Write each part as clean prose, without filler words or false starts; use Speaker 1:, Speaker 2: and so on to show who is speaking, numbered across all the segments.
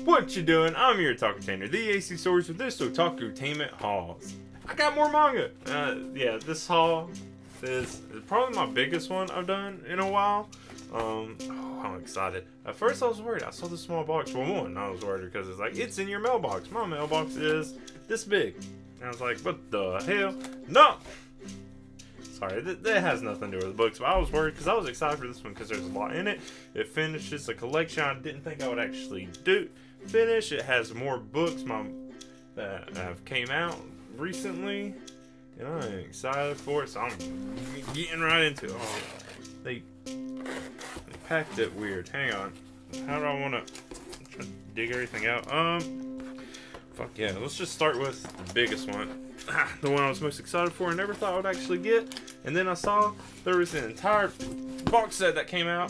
Speaker 1: What you doing? I'm your Otakutainment, the AC source of this Otakutainment hauls. I got more manga. Yeah, this haul is probably my biggest one I've done in a while. I'm excited. At first I was worried. I saw the small box. Well, one, I was worried because it's like, it's in your mailbox. My mailbox is this big. And I was like, what the hell? No! Sorry, that has nothing to do with the books, but I was worried because I was excited for this one because there's a lot in it. It finishes a collection I didn't think I would actually finish. It has more books that have came out recently, and I'm excited for it, so I'm getting right into it. Oh, they packed it weird. Hang on. How do I want to try to dig everything out? Fuck yeah. Let's just start with the biggest one. The one I was most excited for and never thought I would actually get. And then I saw there was an entire box set that came out.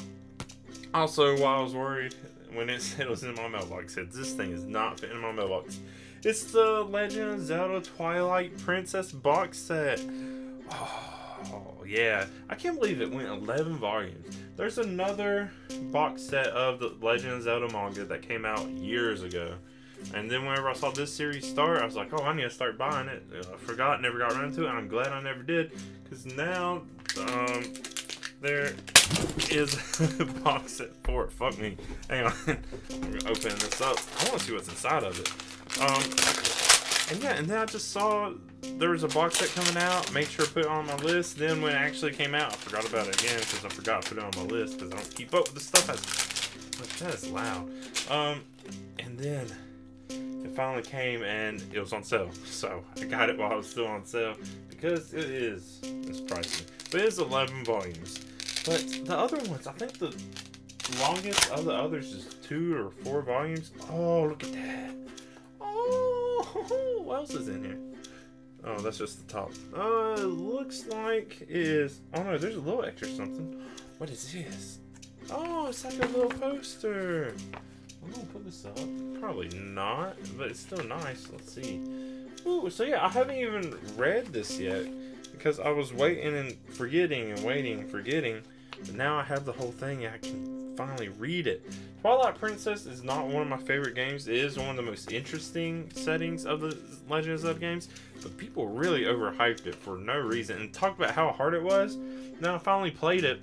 Speaker 1: Also, while I was worried when it said it was in my mailbox, it said this thing is not fitting in my mailbox. It's the Legend of Zelda Twilight Princess box set. Oh, yeah. I can't believe it went 11 volumes. There's another box set of the Legend of Zelda manga that came out years ago. And then whenever I saw this series start, I was like, oh, I need to start buying it. I forgot, never got around to it, and I'm glad I never did. Because now, there is a box set for it. Fuck me. Hang on. I'm going to open this up. I want to see what's inside of it. And yeah, and then I just saw there was a box set coming out. Made sure to put it on my list. Then when it actually came out, I forgot about it again because I forgot to put it on my list because I don't keep up with the stuff. That is loud. And then it finally came and it was on sale. So I got it while it was still on sale because it's pricey. But it is 11 volumes. But the other ones, I think the longest of the others is 2 or 4 volumes. Oh, look at that. Oh, what else is in here? Oh, that's just the top. It looks like it is. Oh no, there's a little extra something. What is this? Oh, it's like a little poster. I'm gonna put this up. Probably not, but it's still nice. Let's see. Ooh, so yeah, I haven't even read this yet because I was waiting and forgetting and waiting and forgetting. But now I have the whole thing and I can finally read it. Twilight Princess is not one of my favorite games. It is one of the most interesting settings of the Legend of Zelda games, but people really overhyped it for no reason and talked about how hard it was. Now I finally played it.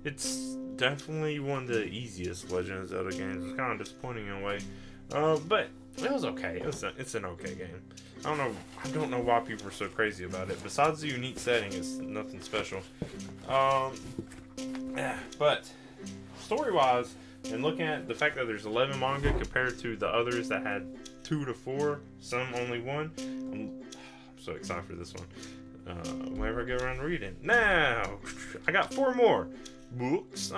Speaker 1: It's definitely one of the easiest Legend of Zelda games. It's kind of disappointing in a way, but it was okay. It's an okay game. I don't know why people are so crazy about it. Besides the unique setting, it's nothing special. Yeah, but story-wise, and looking at the fact that there's 11 manga compared to the others that had 2 to 4, some only 1, I'm so excited for this one. Whenever I get around to reading. Now, I got 4 more books.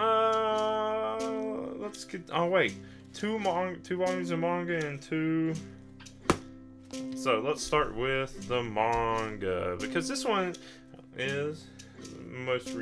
Speaker 1: Let's get. Oh wait, 2 volumes of manga and 2. So let's start with the manga because this one is most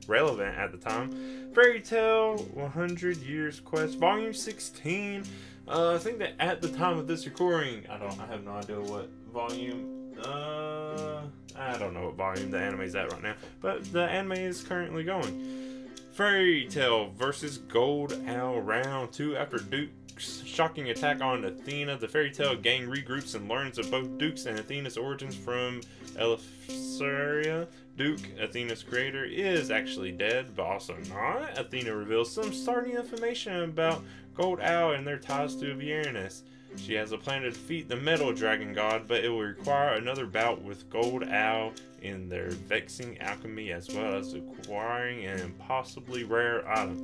Speaker 1: relevant at the time. Fairy Tail 100 Years Quest, Volume 16. I think that at the time of this recording, I have no idea what volume. I don't know what volume the anime's at right now, but the anime is currently going. Fairy Tail versus Gold Owl Round 2. After Duke's shocking attack on Athena, the Fairy Tail gang regroups and learns of both Duke's and Athena's origins from Eleftheria. Duke, Athena's creator, is actually dead, but also not. Athena reveals some startling information about Gold Owl and their ties to Uranus. She has a plan to defeat the Metal Dragon God, but it will require another bout with Gold Owl in their vexing alchemy, as well as acquiring an impossibly rare item.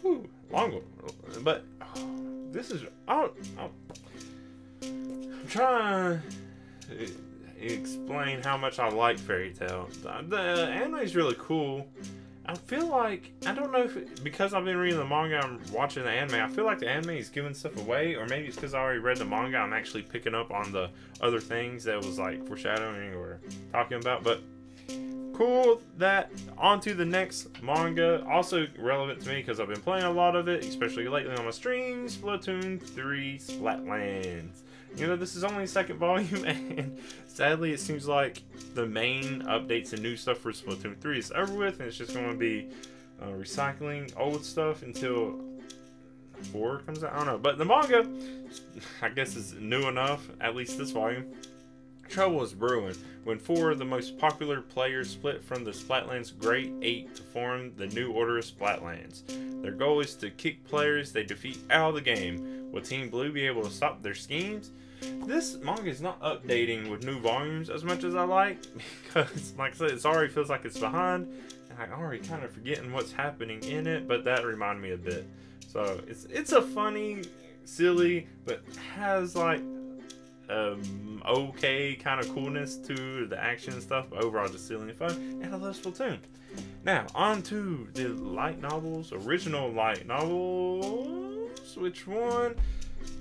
Speaker 1: Whew, long one. But this is. I'm trying to explain how much I like Fairy Tail. The anime is really cool. I feel like, I don't know if because I've been reading the manga, I'm watching the anime, I feel like the anime is giving stuff away, or maybe it's because I already read the manga, I'm actually picking up on the other things that was like foreshadowing or talking about, but cool. That on to the next manga, also relevant to me because I've been playing a lot of it, especially lately on my streams. Splatoon 3 Splatlands. You know, this is only the 2nd volume, and sadly it seems like the main updates and new stuff for Splatoon 3 is over with, and it's just going to be recycling old stuff until 4 comes out. I don't know. But the manga, I guess, is new enough, at least this volume. Trouble is brewing when 4 of the most popular players split from the Splatlands Great 8 to form the new order of Splatlands. Their goal is to kick players they defeat out of the game. Will Team Blue be able to stop their schemes? This manga is not updating with new volumes as much as I like, because, like I said, it already feels like it's behind, and I'm already kind of forgetting what's happening in it, but that reminded me a bit. So, it's a funny, silly, but has, like, okay kind of coolness to the action and stuff, but overall just silly and fun, and I love Splatoon. Now, on to the light novels, original light novels. Which one?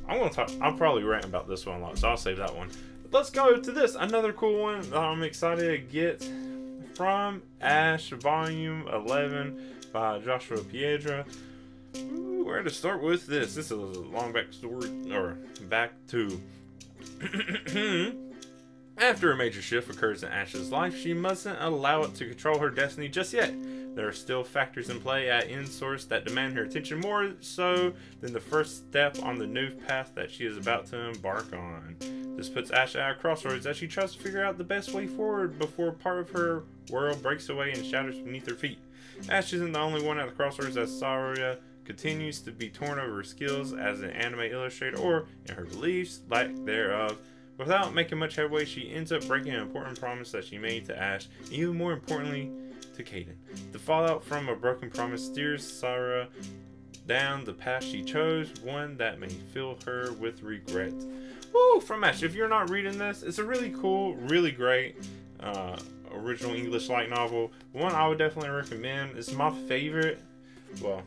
Speaker 1: I'll probably rant about this one a lot, so I'll save that one. But let's go to this, another cool one that I'm excited to get. From Ash, Volume 11 by Joshua Piedra. Ooh, where to start with this? This is a long backstory, or back to after a major shift occurs in Ash's life, she mustn't allow it to control her destiny just yet. There are still factors in play at end source that demand her attention more so than the first step on the new path that she is about to embark on. This puts Ash at a crossroads as she tries to figure out the best way forward before part of her world breaks away and shatters beneath her feet. Ash isn't the only one at the crossroads, as Saria continues to be torn over her skills as an anime illustrator or in her beliefs, lack thereof. Without making much headway, she ends up breaking an important promise that she made to Ash, and even more importantly, to Kaden. The fallout from a broken promise steers Sarah down the path she chose, one that may fill her with regret. Woo! From Ash. If you're not reading this, it's a really cool, really great original English light novel. One I would definitely recommend. It's my favorite. Well,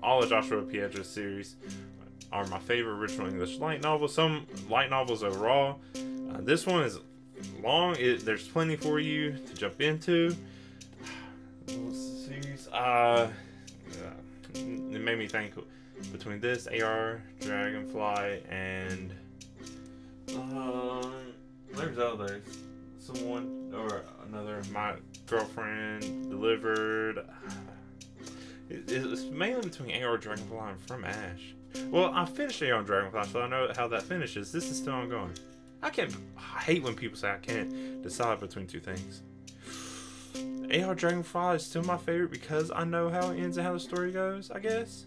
Speaker 1: all of Joshua Piedra's series are my favorite original English light novels. Some light novels overall. This one is long. There's plenty for you to jump into. What's the series? It made me think between this, AR, Dragonfly, and there's others. Someone or another. My Girlfriend Delivered. It's mainly between AR, Dragonfly, and From Ash. Well, I finished AR Dragonfly, so I know how that finishes. This is still ongoing. I hate when people say I can't decide between two things. AR Dragonfly is still my favorite because I know how it ends and how the story goes, I guess.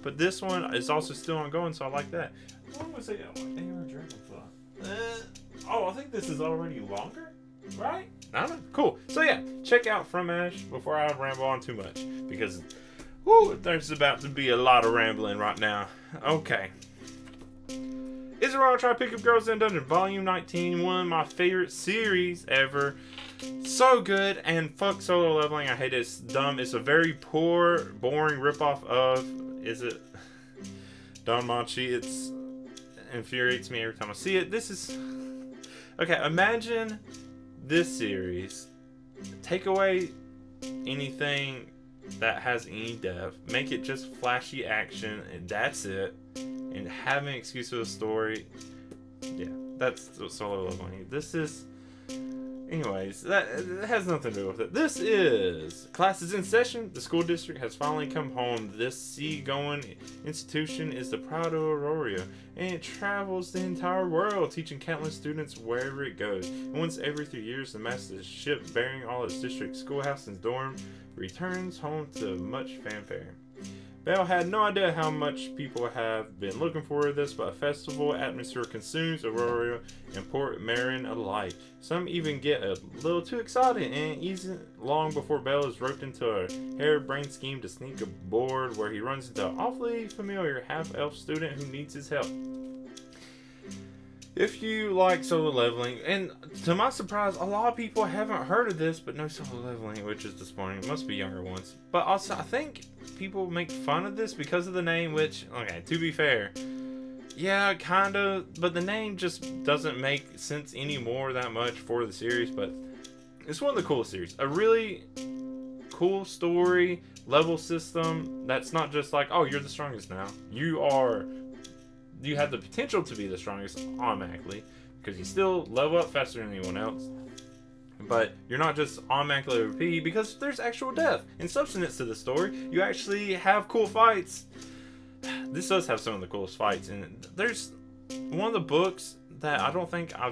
Speaker 1: But this one is also still ongoing, so I like that. What was it? AR Dragonfly. Oh, I think this is already longer, right? I don't know. Cool. So yeah, check out From Ash before I ramble on too much, because whoo, there's about to be a lot of rambling right now. Okay. Is it wrong to try Pick Up Girls in Dungeon? Volume 19, one of my favorite series ever. So good, and fuck solo leveling. I hate it. It's dumb. It's a very poor, boring ripoff of, is it danmachi? It infuriates me every time I see it. This is, okay, imagine this series. Take away anything that has any depth, make it just flashy action, and that's it, and have an excuse for the story. Yeah, that's solo leveling. This is, anyways, that has nothing to do with it. This is Classes in Session. The school district has finally come home. This seagoing institution is the Pride of Aurora, and it travels the entire world, teaching countless students wherever it goes. And once every 3 years, the massive ship bearing all its district schoolhouse and dorm returns home to much fanfare. Belle had no idea how much people have been looking forward to this, but a festival atmosphere consumes Aurora and Port Marin alike. Some even get a little too excited, and it isn't long before Belle is roped into a harebrained scheme to sneak aboard, where he runs into an awfully familiar half-elf student who needs his help. If you like solo leveling, and to my surprise, a lot of people haven't heard of this, but no solo leveling, which is disappointing. It must be younger ones. But also, I think people make fun of this because of the name, which, okay, to be fair, yeah, kind of, but the name just doesn't make sense anymore that much for the series, but it's one of the coolest series. A really cool story, level system that's not just like, oh, you're the strongest now. You have the potential to be the strongest automatically, because you still level up faster than anyone else. But you're not just automatically OP, because there's actual depth and substance to the story. You actually have cool fights. this does have some of the coolest fights, and there's one of the books that I don't think I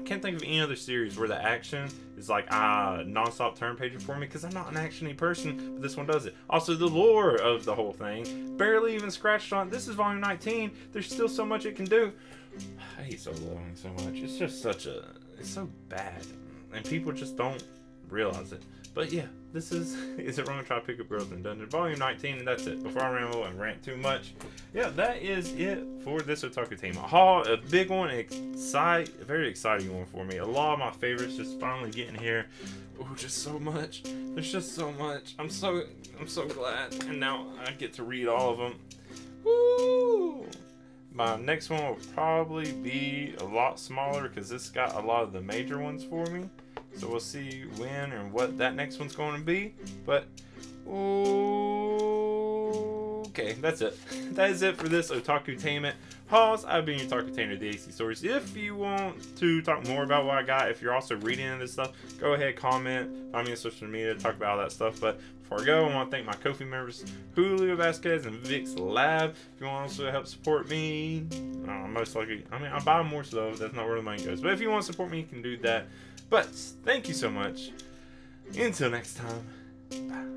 Speaker 1: can't think of any other series where the action is like non-stop turn paging for me, because I'm not an action-y person, but this one does it. Also, the lore of the whole thing, barely even scratched on. This is volume 19. There's still so much it can do. I hate solo leveling so much. It's just it's so bad, and people just don't realize it. But yeah, this is it wrong to try to pick up girls in dungeon, volume 19, and that's it. Before I ramble and rant too much, yeah, that is it for this Otakutainment haul. A big one, a very exciting one for me. A lot of my favorites just finally getting here. Oh, just so much. There's just so much. I'm so glad, and now I get to read all of them. Woo! My next one will probably be a lot smaller, because this got a lot of the major ones for me. So we'll see when and what that next one's going to be. But, okay, that's it. That is it for this Otakutainment hauls. I've been your Otakutainer, the AC Stories. If you want to talk more about what I got, if you're also reading into this stuff, go ahead, comment, find me on social media, talk about all that stuff. But before I go, I want to thank my Ko-fi members, Julio Vasquez and Vic's Lab. If you want to also help support me, most likely, I buy more stuff. That's not where the money goes. But if you want to support me, you can do that. But thank you so much. Until next time, bye.